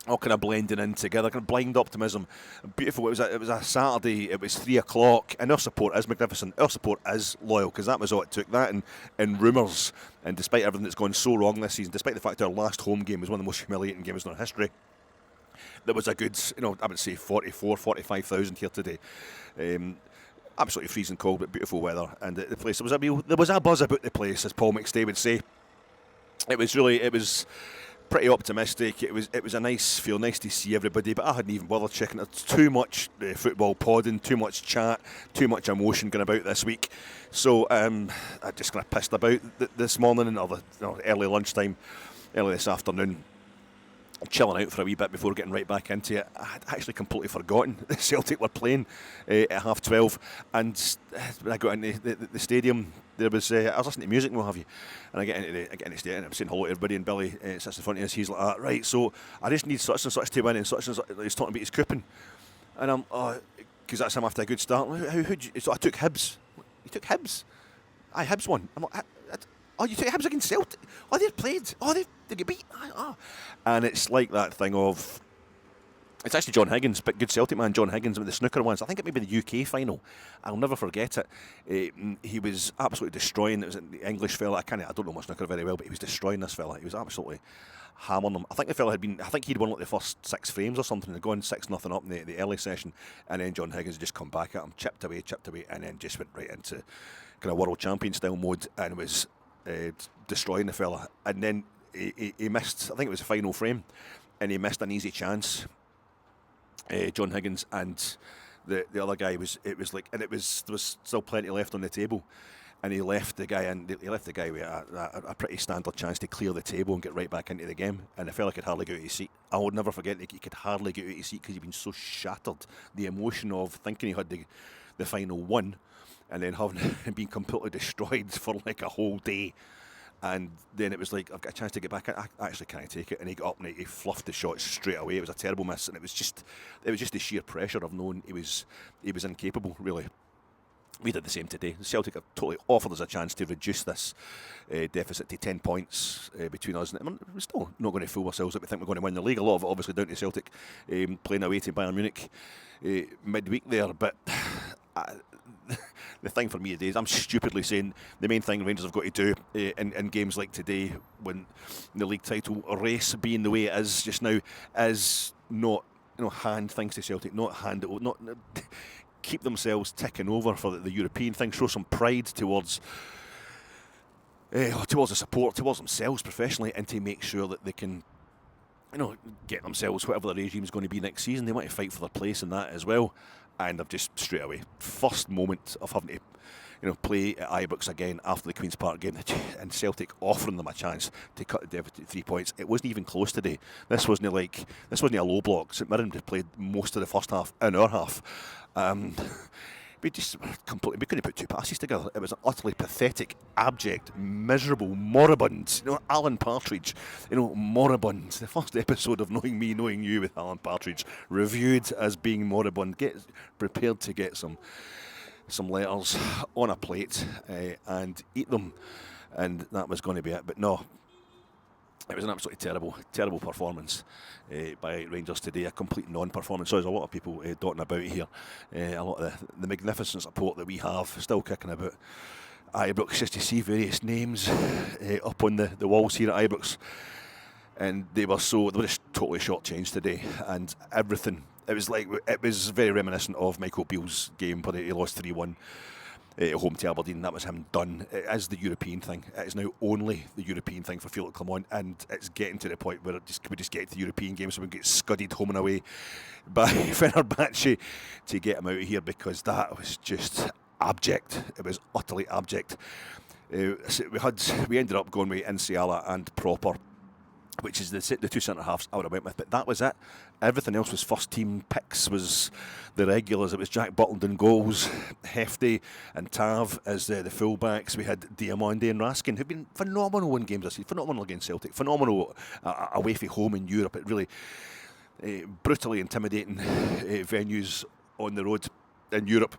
all kind of blending in together, kind of blind optimism. Beautiful. It was a Saturday. It was 3:00, and our support is magnificent. Our support is loyal, because that was all it took. That and rumours, and despite everything that's gone so wrong this season, despite the fact our last home game was one of the most humiliating games in our history, there was a good, I would say 45,000 here today. Absolutely freezing cold, but beautiful weather, and the place, there was a buzz about the place, as Paul McStay would say. It was pretty optimistic. It was a nice feel, nice to see everybody, but I hadn't even bothered checking it. Too much football podding, too much chat, too much emotion going about this week. So I just kind of pissed about this morning, or early lunchtime, early this afternoon, chilling out for a wee bit before getting right back into it. I had actually completely forgotten that Celtic were playing at 12:30, and when I got into the stadium, there was I was listening to music and what have you, and I get into the stadium and I'm saying hello to everybody, and Billy sits in front of us. He's like, right, so I just need such and such to win, and such and such. He's talking about his coupon, and I'm because that's him after a good start. So I took Hibs. You took Hibs? Aye, Hibs won. I'm like, you took Hibs against Celtic? Oh, they've played. Oh, they get beat. And it's like that thing of, it's actually John Higgins, but good Celtic man, John Higgins, with the snooker ones. I think it may be the UK final. I'll never forget it. He was absolutely destroying. It was the English fella. I don't know much snooker very well, but he was destroying this fella. He was absolutely hammering him. I think the fella he'd won like the first 6 frames or something, and gone 6-0 up in the early session, and then John Higgins had just come back at him, chipped away, and then just went right into kind of world champion style mode, and was destroying the fella. And then he missed, I think it was the final frame, and he missed an easy chance, John Higgins, and the other guy there was still plenty left on the table, and he left the guy with a pretty standard chance to clear the table and get right back into the game, and the fella could hardly get out of his seat. I would never forget that he could hardly get out of his seat because he'd been so shattered. The emotion of thinking he had the final won, and then having been completely destroyed for like a whole day. And then it was like, I've got a chance to get back. I actually can't take it. And he got up and he fluffed the shot straight away. It was a terrible miss, and it was just the sheer pressure of knowing he was incapable, really. We did the same today. Celtic have totally offered us a chance to reduce this deficit to 10 points between us. And we're still not going to fool ourselves that we think we're going to win the league. A lot of it obviously down to Celtic playing away to Bayern Munich midweek there. But the thing for me today is, I'm stupidly saying the main thing Rangers have got to do in games like today, when the league title race being the way it is just now, is not hand things to Celtic, not keep themselves ticking over for the European thing, show some pride towards the support, towards themselves professionally, and to make sure that they can get themselves whatever the regime is going to be next season. They want to fight for their place in that as well. And I've just straight away, first moment of having to play at Ibrox again after the Queen's Park game, and Celtic offering them a chance to cut the deficit to 3 points. It wasn't even close today. This wasn't a low block. St Mirren played most of the first half in our half. We couldn't put two passes together. It was an utterly pathetic, abject, miserable, moribund. Alan Partridge, moribund. The first episode of Knowing Me, Knowing You with Alan Partridge, reviewed as being moribund. Get prepared to get some letters on a plate and eat them, and that was going to be it. But no, it was an absolutely terrible performance by Rangers today. A complete non-performance. So there's a lot of people dotting about here. A lot of the magnificent support that we have still kicking about Ibrox, just to see various names up on the walls here at Ibrox. And they were just totally shortchanged today, and everything. It was very reminiscent of Michael Beale's game where he lost 3-1. Home to Aberdeen. That was him done. It is the European thing. It is now only the European thing for Philippe Clement, and it's getting to the point where we just get to the European game, so we get scudded home and away by Fenerbahce to get him out of here, because that was just abject. It was utterly abject. We ended up going with Nsiala and Proper, which is the two centre halves I would have went with, but that was it. Everything else was first team picks, was the regulars. It was Jack Butland in goals, Hefty and Tav as the full-backs. We had Diamande and Raskin, who've been phenomenal in games this season, phenomenal against Celtic, phenomenal away from home in Europe. It really brutally intimidating venues on the road in Europe.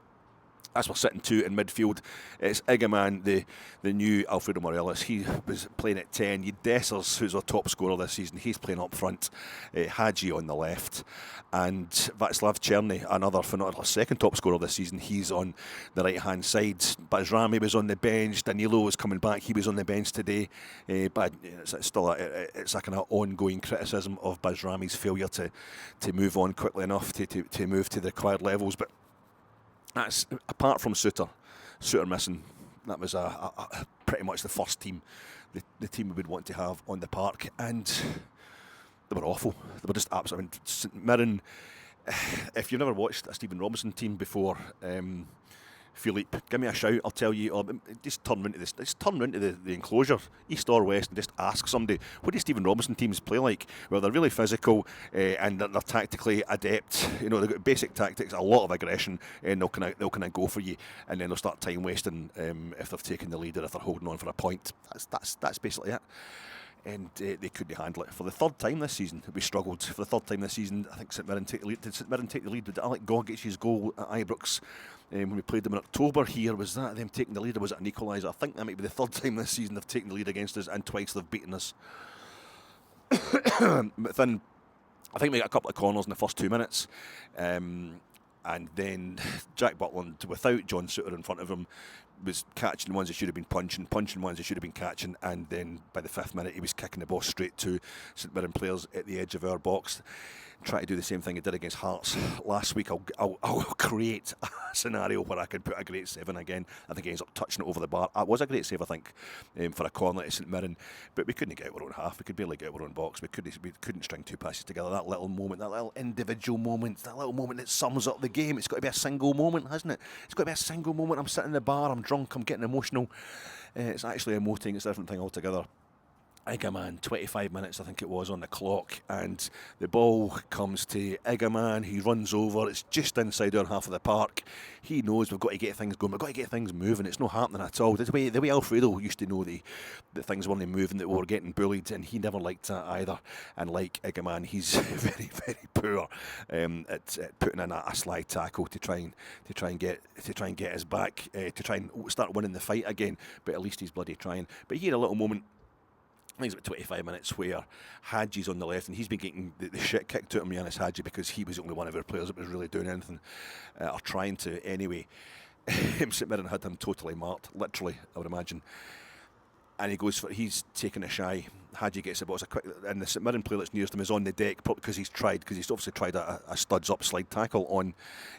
As we're sitting two in midfield, it's Igaman, the new Alfredo Morelos. He was playing at 10. You Dessers, who's our top scorer this season, he's playing up front. Hadji on the left, and Václav Cherny, another phenomenal second top scorer this season. He's on the right hand side. Bajrami was on the bench. Danilo was coming back. He was on the bench today. But it's still it's a kind of ongoing criticism of Bajrami's failure to move on quickly enough to move to the required levels. But that's apart from Suter missing. That was pretty much the first team, the team we would want to have on the park, and they were awful. They were just absolute. I mean, St Mirren. If you've never watched a Stephen Robinson team before, Philippe, give me a shout. I'll tell you. Or just turn into this. Just turn into the enclosure, east or west, and just ask somebody, what do Stephen Robinson teams play like? Well, they're really physical and they're tactically adept. They've got basic tactics, a lot of aggression, and they'll kind of go for you, and then they'll start time wasting if they've taken the lead or if they're holding on for a point. That's basically it. And they couldn't handle it. For the third time this season, we struggled. For the third time this season, I think St Mirren take the lead. Did St Mirren take the lead? Did Alec Gogic's goal at Ibrox when we played them in October here, was that them taking the lead, or was it an equaliser? I think that might be the third time this season they've taken the lead against us, and twice they've beaten us. But then, I think we got a couple of corners in the first 2 minutes. And then Jack Butland, without John Suter in front of him, was catching ones that should have been punching ones that should have been catching, and then by the 5th minute he was kicking the ball straight to St Mirren players at the edge of our box. Try to do the same thing he did against Hearts last week. I'll create a scenario where I can put a great 7 again. I think he ends up touching it over the bar. It was a great save, I think, for a corner to St Mirren, but we couldn't get our own half. We could barely get our own box. We couldn't string two passes together. That little moment, that little individual moment, that little moment that sums up the game. It's got to be a single moment, hasn't it? It's got to be a single moment. I'm sitting in the bar, I'm drunk, I'm getting emotional. It's actually emoting. It's a different thing altogether. Igaman, 25 minutes I think it was on the clock, and the ball comes to Igaman. He runs over. It's just inside our half of the park. He knows we've got to get things going. We've got to get things moving. It's not happening at all. The way Alfredo used to know that things weren't moving, that we were getting bullied, and he never liked that either. And like Igaman, he's very, very poor at putting in a sly tackle to try and get us back, to try and start winning the fight again. But at least he's bloody trying. But he had a little moment, I think it's about 25 minutes, where Hadji's on the left, and he's been getting the shit kicked out of Yanis Hadji because he was the only one of our players that was really doing anything, or trying to anyway. St Mirren had him totally marked, literally, I would imagine. And he's taking a shy. Hadji gets the ball, and the St Mirren player that's nearest him is on the deck because he's obviously tried a studs up slide tackle on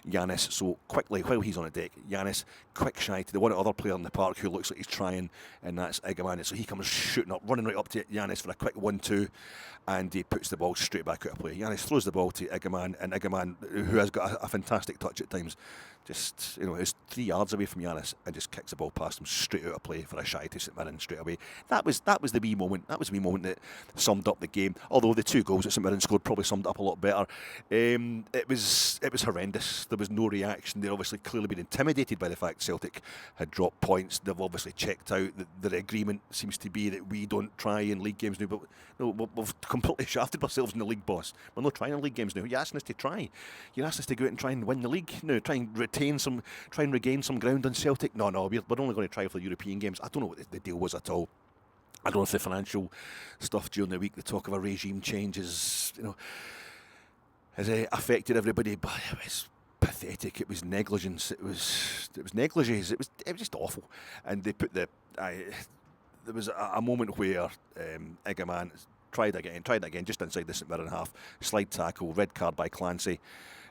Yanis. So quickly, while he's on the deck, Yanis quick shy to the one other player in the park who looks like he's trying, and that's Igaman. So he comes shooting up, running right up to Yanis for a quick 1-2, and he puts the ball straight back out of play. Yanis throws the ball to Igaman, and Igaman, who has got a fantastic touch at times, just, is 3 yards away from Yanis and just kicks the ball past him straight out of play for a shy to St Mirren straight away. That was the wee moment. That was the wee moment that summed up the game. Although the 2 goals that St Mirren scored probably summed it up a lot better. It was horrendous. There was no reaction. They'd obviously clearly been intimidated by the fact Celtic had dropped points. They've obviously checked out. The agreement seems to be that we don't try in league games now. But no, we've completely shafted ourselves in the league, boss. We're not trying in league games now. You're asking us to try. You're asking us to go out and try and win the league. No, try and regain some ground on Celtic. No, we're only going to try for the European games. I don't know what the deal was at all. I don't know if the financial stuff during the week, the talk of a regime change has affected everybody, but it was pathetic. It was negligence. It was negligence. It was just awful. And they put there was a moment where Igaman tried again, just inside the St Mirren half, slide tackle, red card by Clancy.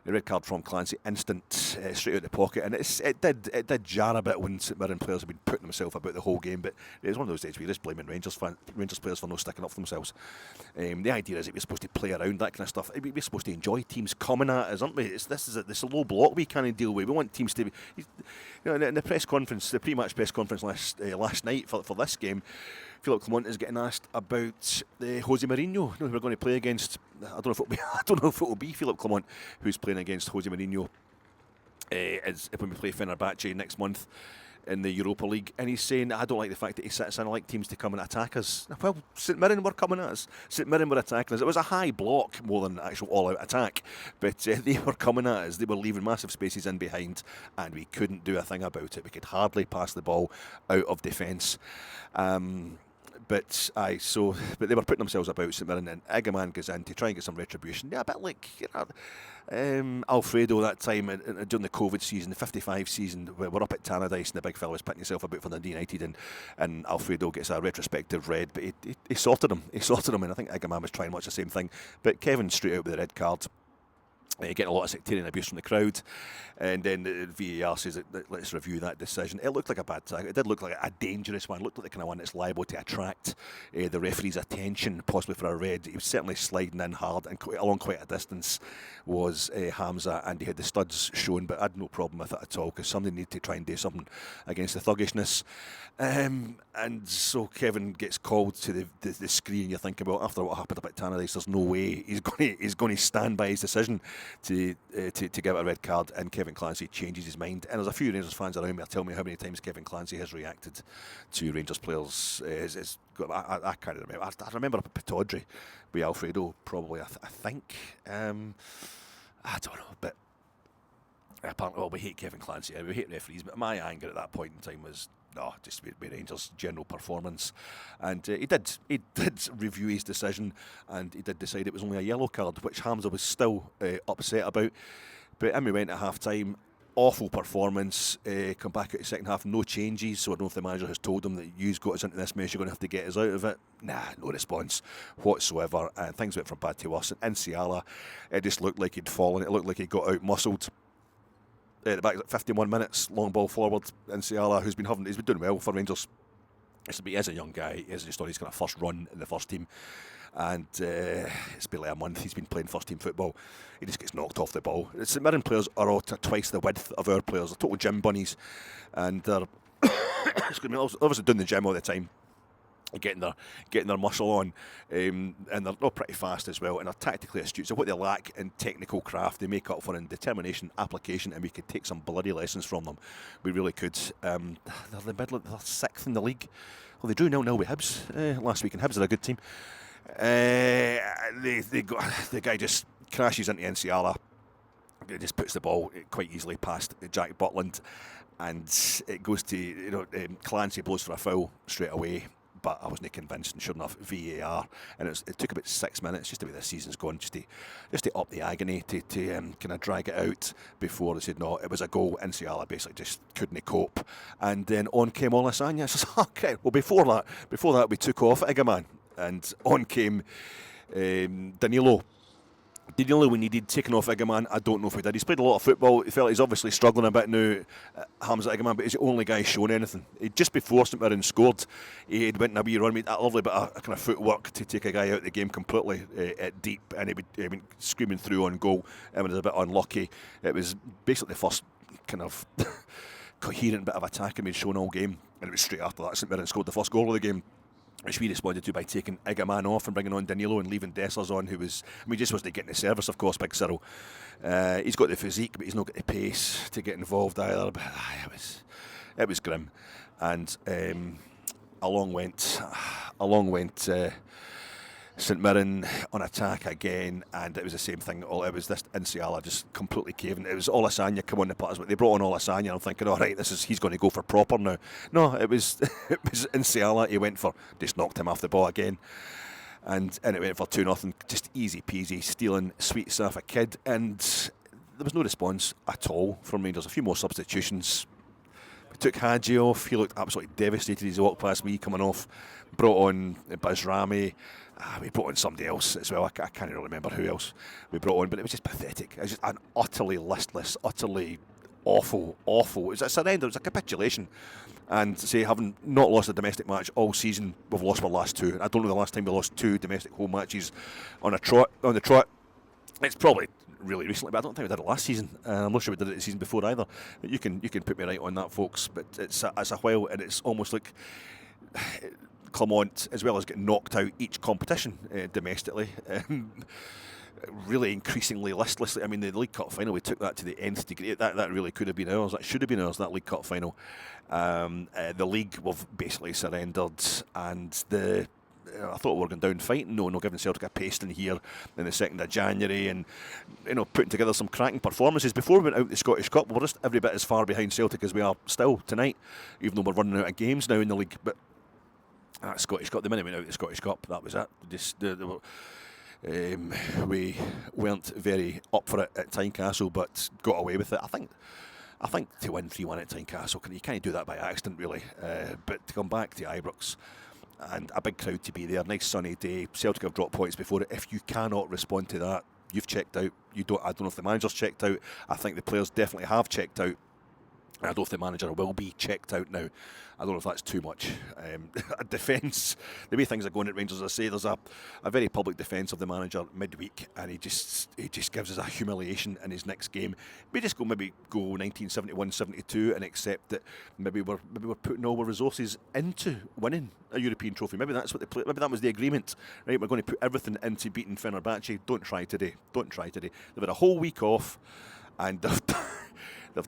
The red card from Clancy, instant, straight out the pocket, and it did jar a bit when St Mirren players have been putting themselves about the whole game. But it was one of those days where you're just blaming Rangers players for not sticking up for themselves. The idea is that we're supposed to play around that kind of stuff. We're supposed to enjoy teams coming at us, aren't we? This is a low block we can't deal with. We want teams to be, in the press conference, the pre-match press conference last night for this game, Philippe Clement is getting asked about Jose Mourinho, who we're going to play against. I don't know if it will be Philippe Clement who's playing against Jose Mourinho when we play Fenerbahce next month in the Europa League, and he's saying, I don't like the fact that he sits in. I like teams to come and attack us. Well, St Mirren were coming at us. St Mirren were attacking us. It was a high block more than an actual all-out attack, but they were coming at us. They were leaving massive spaces in behind, and we couldn't do a thing about it. We could hardly pass the ball out of defence. But they were putting themselves about St Mirren, and Igaman goes in to try and get some retribution. Yeah, a bit like Alfredo that time during the COVID season, the 55 season, where we're up at Tannadice and the big fella was picking himself about for Dundee United, and Alfredo gets a retrospective red, but he sorted him. And I think Igaman was trying much the same thing. But Kevin straight out with the red card. Getting a lot of sectarian abuse from the crowd, and then the VAR says that let's review that decision. It looked like a bad tackle. It did look like a dangerous one. It looked like the kind of one that's liable to attract the referee's attention, possibly for a red. He was certainly sliding in hard, and along quite a distance was Hamza, and he had the studs shown, but I had no problem with it at all, because somebody needed to try and do something against the thuggishness. And so Kevin gets called to the screen. You're thinking, well, after what happened up at Tannadice, there's no way he's going to stand by his decision to give a red card, and Kevin Clancy changes his mind. And there's a few Rangers fans around me that tell me how many times Kevin Clancy has reacted to Rangers players. I can't remember. I remember up at Pataudry with Alfredo, probably. I think. I don't know, but apparently, we hate Kevin Clancy. We hate referees, but my anger at that point in time was just with Rangers' general performance. And he did review his decision, and he did decide it was only a yellow card, which Hamza was still upset about. But then we went at half time. Awful performance. Come back at the second half, no changes. So I don't know if the manager has told him that you've got us into this mess, you're going to have to get us out of it. Nah, no response whatsoever. And things went from bad to worse. And Nsiala, it just looked like he'd fallen. It looked like he got out muscled. At the back, 51 minutes, long ball forward. Nsiala, he's been doing well for Rangers. He is a young guy. He hasn't started his kind of first run in the first team. And it's barely a month he's been playing first team football. He just gets knocked off the ball. St Mirren players are all twice the width of our players. They're total gym bunnies, and they're obviously doing the gym all the time, getting their muscle on, and they're all pretty fast as well, and they're tactically astute. So what they lack in technical craft, they make up for in determination, application, and we could take some bloody lessons from them. We really could. They're they're sixth in the league. Well, they drew 0-0 with Hibs last week, and Hibs are a good team. The guy just crashes into Nsiala. He just puts the ball quite easily past Jack Butland, and it goes to Clancy blows for a foul straight away. But I wasn't convinced, and sure enough, VAR, and it took about 6 minutes, just the way the season's gone, just to up the agony, to kind of drag it out before they said no, it was a goal. Nsiala basically just couldn't cope, and then on came Olasanya. I says, okay, well before that we took off Igaman. and on came Danilo. Danilo, we needed taking off Igaman. I don't know if he did. He's played a lot of football. He felt he's obviously struggling a bit now, Hamza Igaman, but he's the only guy showing anything. Just before St Mirren scored, he had went in a wee run, made that lovely bit of kind of footwork to take a guy out of the game completely at deep, and he went screaming through on goal, and was a bit unlucky. It was basically the first kind of coherent bit of attacking we'd shown all game, and it was straight after that St Mirren scored the first goal of the game, which we responded to by taking Igaman off and bringing on Danilo and leaving Dessers on, who was, I mean, just wasn't getting the service, of course, Big Cyril. He's got the physique, but he's not got the pace to get involved either. But it was grim. And along went St Mirren on attack again, and it was the same thing. It was this Insiala just completely caving. It was Olasanya come on the putters, but they brought on Olasanya, and I'm thinking, all right, he's going to go for proper now. No, it was Insiala. He went for, just knocked him off the ball again, and it went for 2-0. Just easy peasy, stealing sweet stuff a kid, and there was no response at all from Rangers. A few more substitutions. We took Hadji off. He looked absolutely devastated as he walked past me coming off. Brought on Bajrami. We brought on somebody else as well. I can't really remember who else we brought on, but it was just pathetic. It was just an utterly listless, utterly awful. It was a surrender. It was a capitulation. And say, having not lost a domestic match all season, we've lost our last two. I don't know the last time we lost two domestic home matches on the trot. It's probably really recently, but I don't think we did it last season. I'm not sure we did it the season before either. You can put me right on that, folks. But it's a while, and it's almost like Clement, as well as getting knocked out each competition domestically, really increasingly listlessly. I mean, the League Cup final, we took that to the nth degree. That really could have been ours. That should have been ours, that League Cup final. The league, we've basically surrendered, and I thought we were going down fighting. No, giving Celtic a pasting here in the 2nd of January, and putting together some cracking performances. Before we went out the Scottish Cup, we were just every bit as far behind Celtic as we are still tonight, even though we're running out of games now in the league. But Scottish Cup, the minute we went out the Scottish Cup, that was it. We weren't very up for it at Tynecastle, but got away with it. I think to win 3-1 at Tynecastle, you can't do that by accident, really. But to come back to Ibrox, and a big crowd to be there, nice sunny day. Celtic have dropped points before it. If you cannot respond to that, you've checked out. I don't know if the manager's checked out. I think the players definitely have checked out. I don't know if the manager will be checked out now. I don't know if that's too much. A defence, the way things are going at Rangers, as I say, there's a very public defence of the manager midweek, and he just gives us a humiliation in his next game. We just go 1971-72 and accept that maybe we're putting all our resources into winning a European trophy. Maybe that's what maybe that was the agreement, right? We're going to put everything into beating Fenerbahce. Don't try today. They've had a whole week off, and they've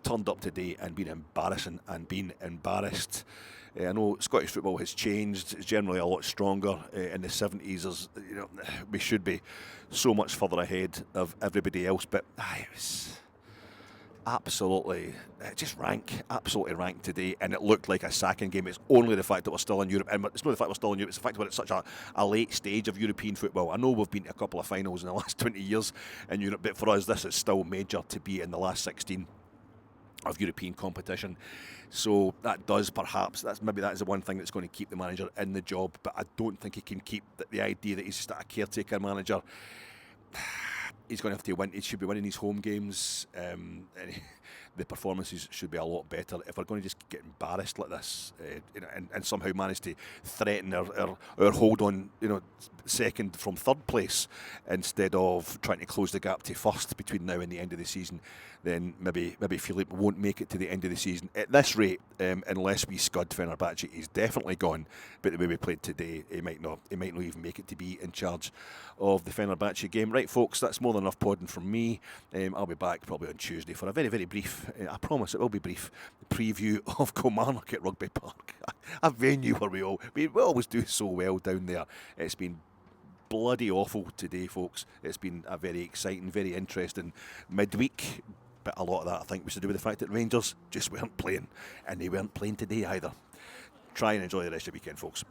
turned up today and been embarrassing and been embarrassed. I know Scottish football has changed. It's generally a lot stronger. In the 70s, we should be so much further ahead of everybody else. But it was absolutely absolutely rank today, and it looked like a sacking game. It's only the fact that we're still in Europe, and it's not the fact we're still in Europe, it's the fact that we're at such a late stage of European football. I know we've been to a couple of finals in the last 20 years in Europe, but for us this is still major to be in the last 16 of European competition. So that does perhaps, that is the one thing that's going to keep the manager in the job, but I don't think he can keep the idea that he's just a caretaker manager. He's going to have to win. He should be winning his home games. And the performances should be a lot better. If we're going to just get embarrassed like this, and somehow manage to threaten our hold on, second from third place, instead of trying to close the gap to first between now and the end of the season, then maybe Philippe won't make it to the end of the season. At this rate, unless we scud Fenerbahce, he's definitely gone. But the way we played today, he might not even make it to be in charge of the Fenerbahce game. Right, folks, that's more than enough podding from me. I'll be back probably on Tuesday for a very, very brief, I promise it will be brief, preview of Kilmarnock at Rugby Park. A venue where we always do so well down there. It's been bloody awful today, folks. It's been a very exciting, very interesting midweek, but a lot of that I think was to do with the fact that Rangers just weren't playing, and they weren't playing today either. Try and enjoy the rest of the weekend, folks.